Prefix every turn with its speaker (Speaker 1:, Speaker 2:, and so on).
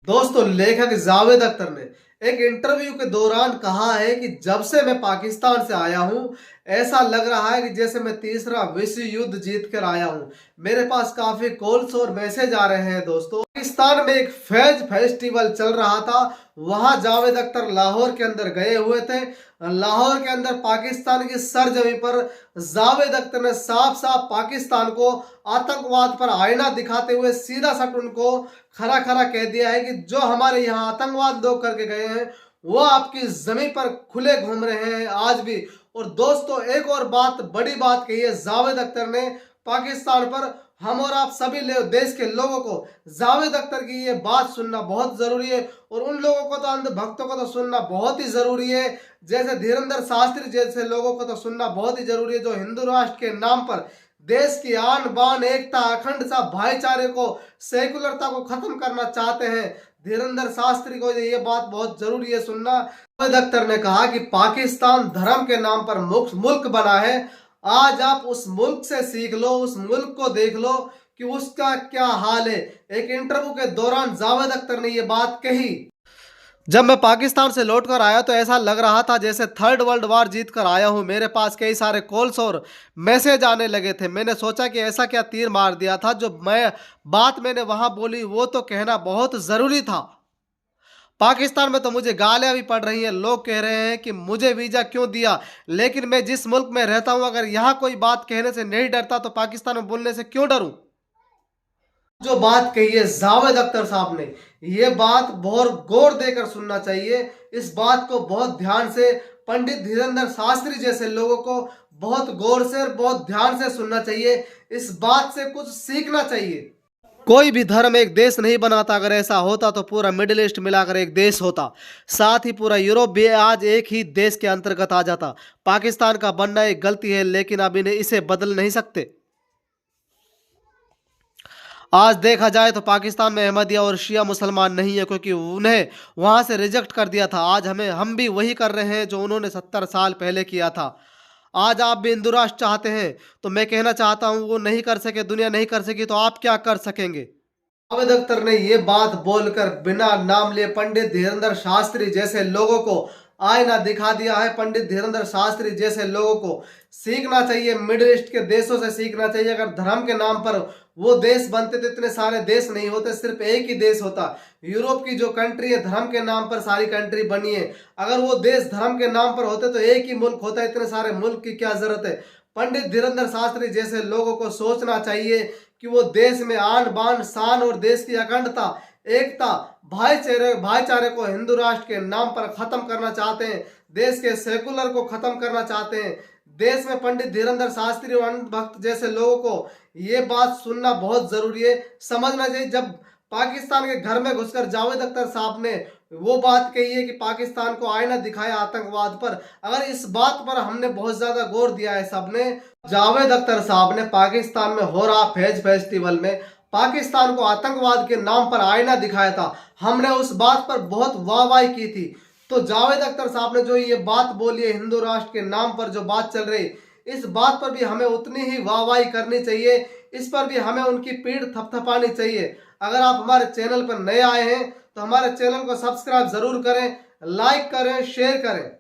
Speaker 1: दोस्तों, लेखक जावेद अख्तर ने एक इंटरव्यू के दौरान कहा है कि जब से मैं पाकिस्तान से आया हूं, ऐसा लग रहा है कि जैसे मैं तीसरा विश्व युद्ध जीत कर आया हूं। मेरे पास काफी कॉल्स और मैसेज आ रहे हैं। दोस्तों, पाकिस्तान में एक फैज फेस्टिवल चल रहा था। वहां जावेद अख्तर लाहौर के अंदर गए हुए थे। लाहौर के अंदर पाकिस्तान की सरजमी पर जावेद अख्तर ने साफ साफ पाकिस्तान को आतंकवाद पर आईना दिखाते हुए सीधा सट उनको खरा खरा कह दिया है कि जो हमारे यहाँ आतंकवाद लोग करके गए हैं वो आपकी जमीन पर खुले घूम रहे हैं आज भी। और दोस्तों, एक और बात, बड़ी बात कही है जावेद अख्तर ने पाकिस्तान पर। हम और आप सभी देश के लोगों को जावेद अख्तर की ये बात सुनना बहुत जरूरी है, और उन लोगों को तो, अंधभक्तों को तो सुनना बहुत ही जरूरी है। जैसे धीरेन्द्र शास्त्री जैसे लोगों को तो सुनना बहुत ही जरूरी है, जो हिंदू राष्ट्र के नाम पर देश की आन बान, एकता, अखंडता, भाईचारे को, सेकुलरता को खत्म करना चाहते हैं। धीरेन्द्र शास्त्री को ये बात बहुत जरूरी है सुनना। जावेद अख्तर ने कहा कि पाकिस्तान धर्म के नाम पर मुल्क बना है। आज आप उस मुल्क से सीख लो, उस मुल्क को देख लो कि उसका क्या हाल है। एक इंटरव्यू के दौरान जावेद अख्तर ने ये बात कही। जब मैं पाकिस्तान से लौटकर आया तो ऐसा लग रहा था जैसे थर्ड वर्ल्ड वार जीत कर आया हूं। मेरे पास कई सारे कॉल्स और मैसेज आने लगे थे। मैंने सोचा कि ऐसा क्या तीर मार दिया था, जो बात मैंने वहां बोली वो तो कहना बहुत ज़रूरी था। पाकिस्तान में तो मुझे गालियां भी पड़ रही हैं। लोग कह रहे हैं कि मुझे वीज़ा क्यों दिया, लेकिन मैं जिस मुल्क में रहता हूं, अगर यहाँ कोई बात कहने से नहीं डरता तो पाकिस्तान में बोलने से क्यों डरूं। जो बात कही है जावेद अख्तर साहब ने, ये बात बहुत गौर देकर सुनना चाहिए। इस बात को बहुत ध्यान से, पंडित धीरेन्द्र शास्त्री जैसे लोगों को बहुत गौर से और बहुत ध्यान से सुनना चाहिए। इस बात से कुछ सीखना चाहिए। कोई भी धर्म एक देश नहीं बनाता। अगर ऐसा होता तो पूरा मिडिल ईस्ट मिलाकर एक देश होता, साथ ही पूरा यूरोप भी आज एक ही देश के अंतर्गत आ जाता। पाकिस्तान का बनना एक गलती है, लेकिन अब इन्हें इसे बदल नहीं सकते। आज देखा जाए तो पाकिस्तान में अहमदिया और शिया मुसलमान नहीं है, क्योंकि उन्हें वहां से रिजेक्ट कर दिया था। आज हम भी वही कर रहे हैं जो उन्होंने 70 साल पहले किया था। आज आप भी हिंदू राष्ट्र चाहते हैं, तो मैं कहना चाहता हूं वो नहीं कर सके, दुनिया नहीं कर सकी, तो आप क्या कर सकेंगे। जावेद अख्तर ने ये बात बोलकर बिना नाम लिए पंडित धीरेन्द्र शास्त्री जैसे लोगों को आईना दिखा दिया है। पंडित धीरेन्द्र शास्त्री जैसे लोगों को सीखना चाहिए, मिडिल ईस्ट के देशों से सीखना चाहिए। अगर धर्म के नाम पर वो देश बनते तो इतने सारे देश नहीं होते, सिर्फ एक ही देश होता। यूरोप की जो कंट्री है, धर्म के नाम पर सारी कंट्री बनी है। अगर वो देश धर्म के नाम पर होते तो एक ही मुल्क होता, इतने सारे मुल्क की क्या जरूरत है। पंडित धीरेन्द्र शास्त्री जैसे लोगों को सोचना चाहिए कि वो देश में आन बान शान और देश की अखंडता, एकता, भाईचारे को हिंदू राष्ट्र के नाम पर खत्म करना चाहते हैं। देश के सेकुलर को खत्म करना चाहते हैं। देश में पंडित धीरेन्द्र शास्त्री और अन्य भक्त जैसे लोगों को ये बात सुनना बहुत जरूरी है, समझना चाहिए। जब पाकिस्तान के घर में घुसकर जावेद अख्तर साहब ने वो बात कही है कि पाकिस्तान को आईना दिखाया आतंकवाद पर, अगर इस बात पर हमने बहुत ज्यादा गौर दिया है सबने। जावेद अख्तर साहब ने पाकिस्तान में हो रहा फैज फेस्टिवल में पाकिस्तान को आतंकवाद के नाम पर आईना दिखाया था। हमने उस बात पर बहुत वाहवाही की थी। तो जावेद अख्तर साहब ने जो ये बात बोली है, हिंदू राष्ट्र के नाम पर जो बात चल रही, इस बात पर भी हमें उतनी ही वाहवाही करनी चाहिए। इस पर भी हमें उनकी पीठ थपथपानी चाहिए। अगर आप हमारे चैनल पर नए आए हैं तो हमारे चैनल को सब्सक्राइब जरूर करें, लाइक करें, शेयर करें।